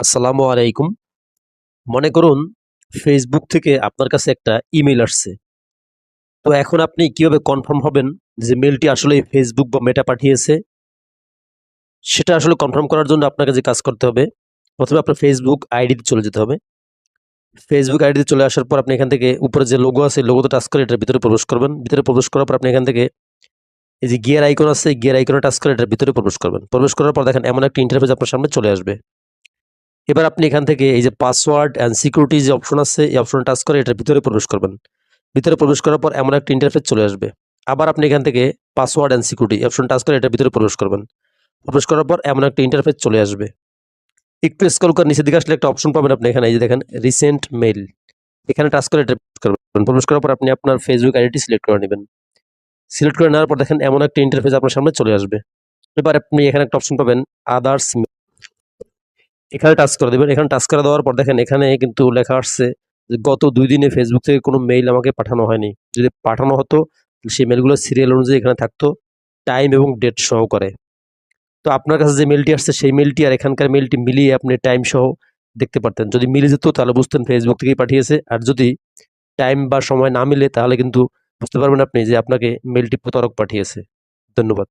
আসসালামু আলাইকুম। মনে করুন ফেসবুক থেকে আপনার কাছে একটা ইমেইল আসছে। তো এখন আপনি কিভাবে কনফার্ম হবেন যে মেইলটি আসলে ফেসবুক বা মেটা পাঠিয়েছে? সেটা আসলে কনফার্ম করার জন্য আপনাকে যে কাজ করতে হবে, ১ম এ আপনার ফেসবুক আইডিতে চলে যেতে হবে। ফেসবুক আইডিতে চলে আসার পর আপনি এখান থেকে উপরে যে লোগো আছে, লোগোতে টাচ করে এটার ভিতরে প্রবেশ করবেন। ভিতরে প্রবেশ করার পর আপনি এখান থেকে এই যে গিয়ার আইকন আছে, গিয়ার আইকনে টাচ করে এটার ভিতরে প্রবেশ করবেন। প্রবেশ করার পর দেখেন এমন একটা ইন্টারফেস আপনার সামনে চলে আসবে। এবার আপনি এখান থেকে এই যে পাসওয়ার্ড অ্যান্ড সিকিউরিটি যে অপশন আছে, এই অপশনে টাচ করে এটার ভিতরে প্রবেশ করবেন। ভিতরে প্রবেশ করার পর এমন একটা ইন্টারফেস চলে আসবে। আবার আপনি এখান থেকে password and security option touch করে এটার ভিতরে প্রবেশ করবেন। প্রবেশ করার পর এমন একটা ইন্টারফেস চলে আসবে। একটু স্ক্রল করে নিচের দিকে আসলে একটা অপশন পাবেন আপনি এখানে এই যে দেখেন রিসেন্ট মেইল। এখানে টাচ করে এটা করবেন। প্রবেশ করার পর আপনি আপনার ফেসবুক আইডিটি সিলেক্ট করে নেবেন। সিলেক্ট করে নেওয়ার পর দেখেন এমন একটা ইন্টারফেস আপনার সামনে চলে আসবে। এবার আপনি এখানে একটা অপশন পাবেন আদার্স, এখানে টাচ করে দেবেন। এখানে টাচ করে দেওয়ার পর দেখেন এখানে কিন্তু লেখা আসছে যে গত ২ দিনে ফেসবুক থেকে কোনো মেইল আমাকে পাঠানো হয়নি। যদি পাঠানো হতো সেই মেইলগুলো সিরিয়াল অনুযায়ী এখানে থাকতো, টাইম এবং ডেট সহকারে। তো আপনার কাছে যে মেইলটি আসছে সেই মেইলটি আর এখানকার মেইলটি মিলিয়ে আপনি টাইম সহ দেখতে পারতেন। যদি মিলে যেত তাহলে বুঝতেন ফেসবুক থেকেই পাঠিয়েছে। আর যদি টাইম বা সময় না মিলে তাহলে কিন্তু বুঝতে পারবেন আপনি যে আপনাকে মেইলটি প্রতারক পাঠিয়েছে। ধন্যবাদ।